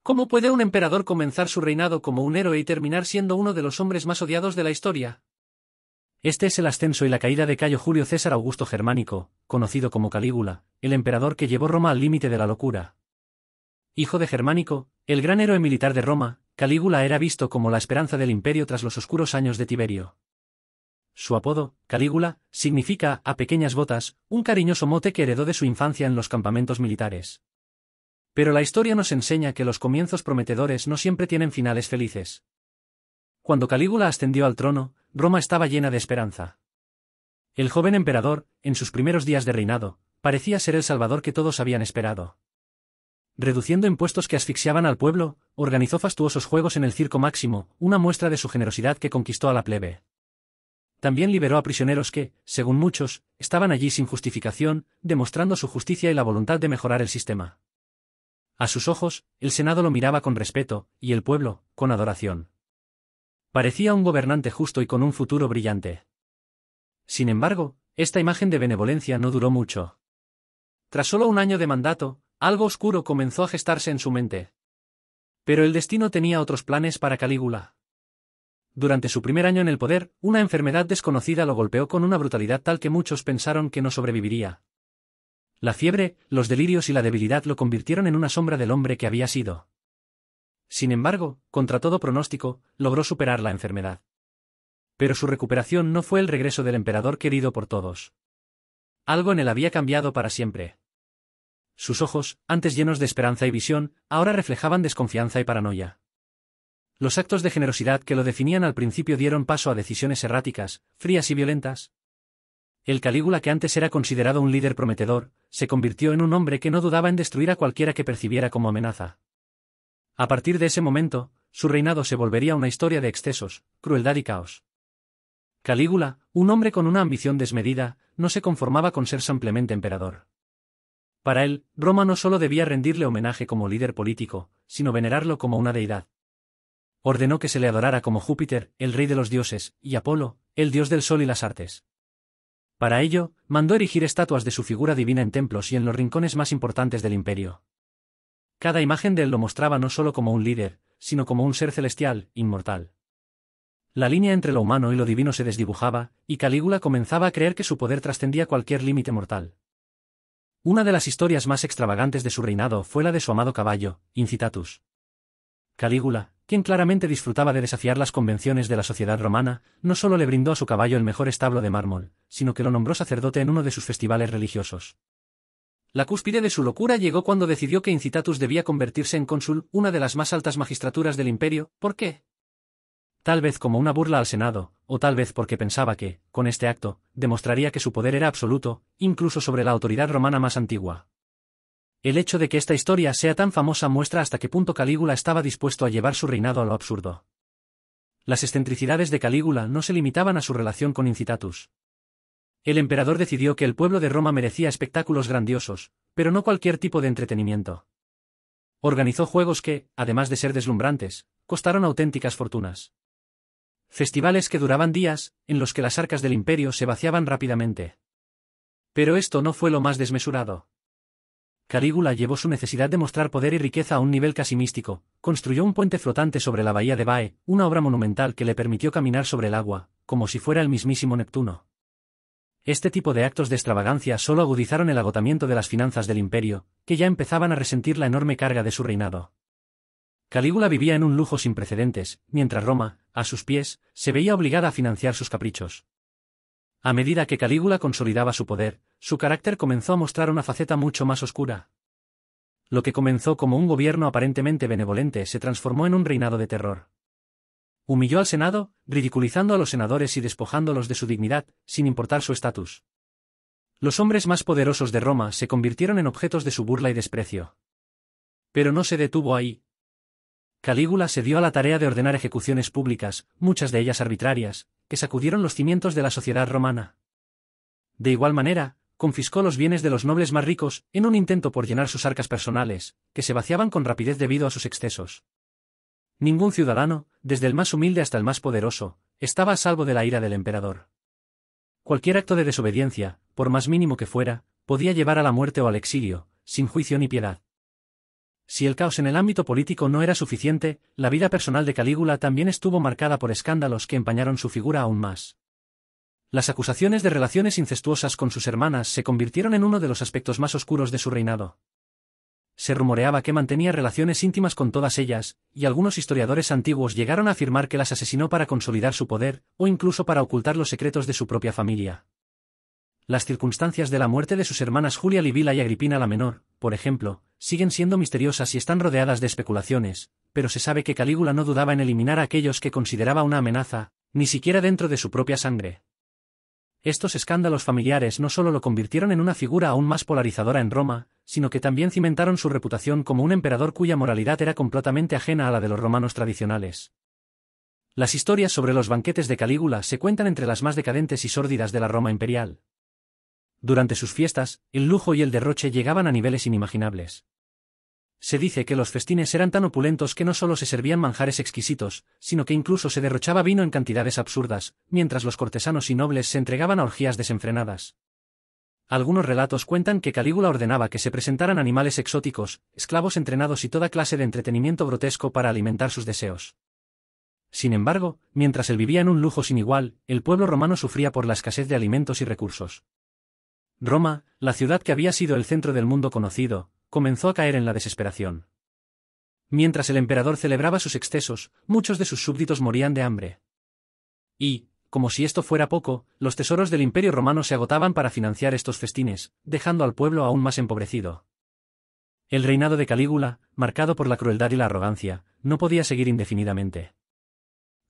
¿Cómo puede un emperador comenzar su reinado como un héroe y terminar siendo uno de los hombres más odiados de la historia? Este es el ascenso y la caída de Cayo Julio César Augusto Germánico, conocido como Calígula, el emperador que llevó Roma al límite de la locura. Hijo de Germánico, el gran héroe militar de Roma, Calígula era visto como la esperanza del imperio tras los oscuros años de Tiberio. Su apodo, Calígula, significa «a pequeñas botas», un cariñoso mote que heredó de su infancia en los campamentos militares. Pero la historia nos enseña que los comienzos prometedores no siempre tienen finales felices. Cuando Calígula ascendió al trono, Roma estaba llena de esperanza. El joven emperador, en sus primeros días de reinado, parecía ser el salvador que todos habían esperado. Reduciendo impuestos que asfixiaban al pueblo, organizó fastuosos juegos en el Circo Máximo, una muestra de su generosidad que conquistó a la plebe. También liberó a prisioneros que, según muchos, estaban allí sin justificación, demostrando su justicia y la voluntad de mejorar el sistema. A sus ojos, el Senado lo miraba con respeto, y el pueblo, con adoración. Parecía un gobernante justo y con un futuro brillante. Sin embargo, esta imagen de benevolencia no duró mucho. Tras solo un año de mandato, algo oscuro comenzó a gestarse en su mente. Pero el destino tenía otros planes para Calígula. Durante su primer año en el poder, una enfermedad desconocida lo golpeó con una brutalidad tal que muchos pensaron que no sobreviviría. La fiebre, los delirios y la debilidad lo convirtieron en una sombra del hombre que había sido. Sin embargo, contra todo pronóstico, logró superar la enfermedad. Pero su recuperación no fue el regreso del emperador querido por todos. Algo en él había cambiado para siempre. Sus ojos, antes llenos de esperanza y visión, ahora reflejaban desconfianza y paranoia. Los actos de generosidad que lo definían al principio dieron paso a decisiones erráticas, frías y violentas. El Calígula que antes era considerado un líder prometedor, se convirtió en un hombre que no dudaba en destruir a cualquiera que percibiera como amenaza. A partir de ese momento, su reinado se volvería una historia de excesos, crueldad y caos. Calígula, un hombre con una ambición desmedida, no se conformaba con ser simplemente emperador. Para él, Roma no solo debía rendirle homenaje como líder político, sino venerarlo como una deidad. Ordenó que se le adorara como Júpiter, el rey de los dioses, y Apolo, el dios del sol y las artes. Para ello, mandó erigir estatuas de su figura divina en templos y en los rincones más importantes del imperio. Cada imagen de él lo mostraba no solo como un líder, sino como un ser celestial, inmortal. La línea entre lo humano y lo divino se desdibujaba, y Calígula comenzaba a creer que su poder trascendía cualquier límite mortal. Una de las historias más extravagantes de su reinado fue la de su amado caballo, Incitatus. Calígula, quien claramente disfrutaba de desafiar las convenciones de la sociedad romana, no solo le brindó a su caballo el mejor establo de mármol, sino que lo nombró sacerdote en uno de sus festivales religiosos. La cúspide de su locura llegó cuando decidió que Incitatus debía convertirse en cónsul, una de las más altas magistraturas del imperio. ¿Por qué? Tal vez como una burla al Senado, o tal vez porque pensaba que, con este acto, demostraría que su poder era absoluto, incluso sobre la autoridad romana más antigua. El hecho de que esta historia sea tan famosa muestra hasta qué punto Calígula estaba dispuesto a llevar su reinado a lo absurdo. Las excentricidades de Calígula no se limitaban a su relación con Incitatus. El emperador decidió que el pueblo de Roma merecía espectáculos grandiosos, pero no cualquier tipo de entretenimiento. Organizó juegos que, además de ser deslumbrantes, costaron auténticas fortunas. Festivales que duraban días, en los que las arcas del imperio se vaciaban rápidamente. Pero esto no fue lo más desmesurado. Calígula llevó su necesidad de mostrar poder y riqueza a un nivel casi místico, construyó un puente flotante sobre la bahía de Bae, una obra monumental que le permitió caminar sobre el agua, como si fuera el mismísimo Neptuno. Este tipo de actos de extravagancia solo agudizaron el agotamiento de las finanzas del imperio, que ya empezaban a resentir la enorme carga de su reinado. Calígula vivía en un lujo sin precedentes, mientras Roma, a sus pies, se veía obligada a financiar sus caprichos. A medida que Calígula consolidaba su poder, su carácter comenzó a mostrar una faceta mucho más oscura. Lo que comenzó como un gobierno aparentemente benevolente se transformó en un reinado de terror. Humilló al Senado, ridiculizando a los senadores y despojándolos de su dignidad, sin importar su estatus. Los hombres más poderosos de Roma se convirtieron en objetos de su burla y desprecio. Pero no se detuvo ahí. Calígula se dio a la tarea de ordenar ejecuciones públicas, muchas de ellas arbitrarias, que sacudieron los cimientos de la sociedad romana. De igual manera, confiscó los bienes de los nobles más ricos, en un intento por llenar sus arcas personales, que se vaciaban con rapidez debido a sus excesos. Ningún ciudadano, desde el más humilde hasta el más poderoso, estaba a salvo de la ira del emperador. Cualquier acto de desobediencia, por más mínimo que fuera, podía llevar a la muerte o al exilio, sin juicio ni piedad. Si el caos en el ámbito político no era suficiente, la vida personal de Calígula también estuvo marcada por escándalos que empañaron su figura aún más. Las acusaciones de relaciones incestuosas con sus hermanas se convirtieron en uno de los aspectos más oscuros de su reinado. Se rumoreaba que mantenía relaciones íntimas con todas ellas, y algunos historiadores antiguos llegaron a afirmar que las asesinó para consolidar su poder, o incluso para ocultar los secretos de su propia familia. Las circunstancias de la muerte de sus hermanas Julia Livila y Agripina la Menor, por ejemplo, siguen siendo misteriosas y están rodeadas de especulaciones, pero se sabe que Calígula no dudaba en eliminar a aquellos que consideraba una amenaza, ni siquiera dentro de su propia sangre. Estos escándalos familiares no solo lo convirtieron en una figura aún más polarizadora en Roma, sino que también cimentaron su reputación como un emperador cuya moralidad era completamente ajena a la de los romanos tradicionales. Las historias sobre los banquetes de Calígula se cuentan entre las más decadentes y sórdidas de la Roma imperial. Durante sus fiestas, el lujo y el derroche llegaban a niveles inimaginables. Se dice que los festines eran tan opulentos que no solo se servían manjares exquisitos, sino que incluso se derrochaba vino en cantidades absurdas, mientras los cortesanos y nobles se entregaban a orgías desenfrenadas. Algunos relatos cuentan que Calígula ordenaba que se presentaran animales exóticos, esclavos entrenados y toda clase de entretenimiento grotesco para alimentar sus deseos. Sin embargo, mientras él vivía en un lujo sin igual, el pueblo romano sufría por la escasez de alimentos y recursos. Roma, la ciudad que había sido el centro del mundo conocido, comenzó a caer en la desesperación. Mientras el emperador celebraba sus excesos, muchos de sus súbditos morían de hambre. Y, como si esto fuera poco, los tesoros del Imperio Romano se agotaban para financiar estos festines, dejando al pueblo aún más empobrecido. El reinado de Calígula, marcado por la crueldad y la arrogancia, no podía seguir indefinidamente.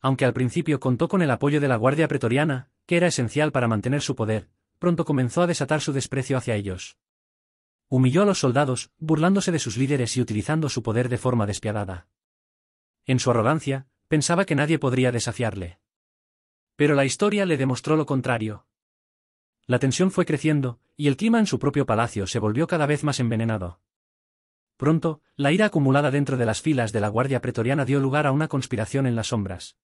Aunque al principio contó con el apoyo de la Guardia Pretoriana, que era esencial para mantener su poder, pronto comenzó a desatar su desprecio hacia ellos. Humilló a los soldados, burlándose de sus líderes y utilizando su poder de forma despiadada. En su arrogancia, pensaba que nadie podría desafiarle. Pero la historia le demostró lo contrario. La tensión fue creciendo, y el clima en su propio palacio se volvió cada vez más envenenado. Pronto, la ira acumulada dentro de las filas de la Guardia Pretoriana dio lugar a una conspiración en las sombras.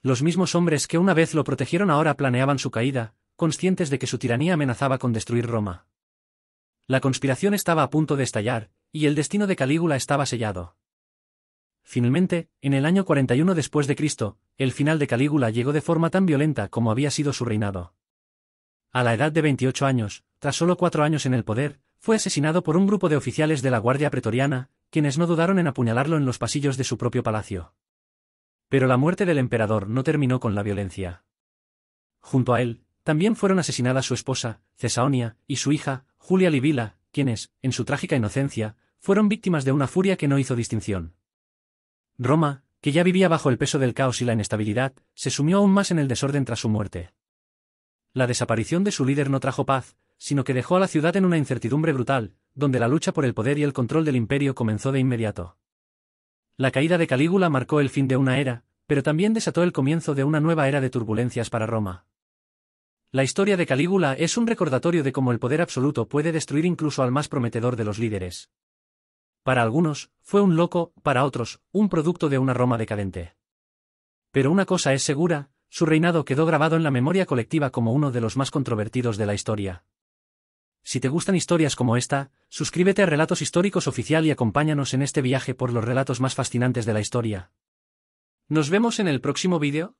Los mismos hombres que una vez lo protegieron ahora planeaban su caída, conscientes de que su tiranía amenazaba con destruir Roma. La conspiración estaba a punto de estallar, y el destino de Calígula estaba sellado. Finalmente, en el año 41 después de Cristo, el final de Calígula llegó de forma tan violenta como había sido su reinado. A la edad de 28 años, tras solo 4 años en el poder, fue asesinado por un grupo de oficiales de la Guardia Pretoriana, quienes no dudaron en apuñalarlo en los pasillos de su propio palacio. Pero la muerte del emperador no terminó con la violencia. Junto a él, también fueron asesinadas su esposa, Cesaonia, y su hija, Julia Livila, quienes, en su trágica inocencia, fueron víctimas de una furia que no hizo distinción. Roma, que ya vivía bajo el peso del caos y la inestabilidad, se sumió aún más en el desorden tras su muerte. La desaparición de su líder no trajo paz, sino que dejó a la ciudad en una incertidumbre brutal, donde la lucha por el poder y el control del imperio comenzó de inmediato. La caída de Calígula marcó el fin de una era, pero también desató el comienzo de una nueva era de turbulencias para Roma. La historia de Calígula es un recordatorio de cómo el poder absoluto puede destruir incluso al más prometedor de los líderes. Para algunos, fue un loco, para otros, un producto de una Roma decadente. Pero una cosa es segura, su reinado quedó grabado en la memoria colectiva como uno de los más controvertidos de la historia. Si te gustan historias como esta, suscríbete a Relatos Históricos Oficial y acompáñanos en este viaje por los relatos más fascinantes de la historia. Nos vemos en el próximo vídeo.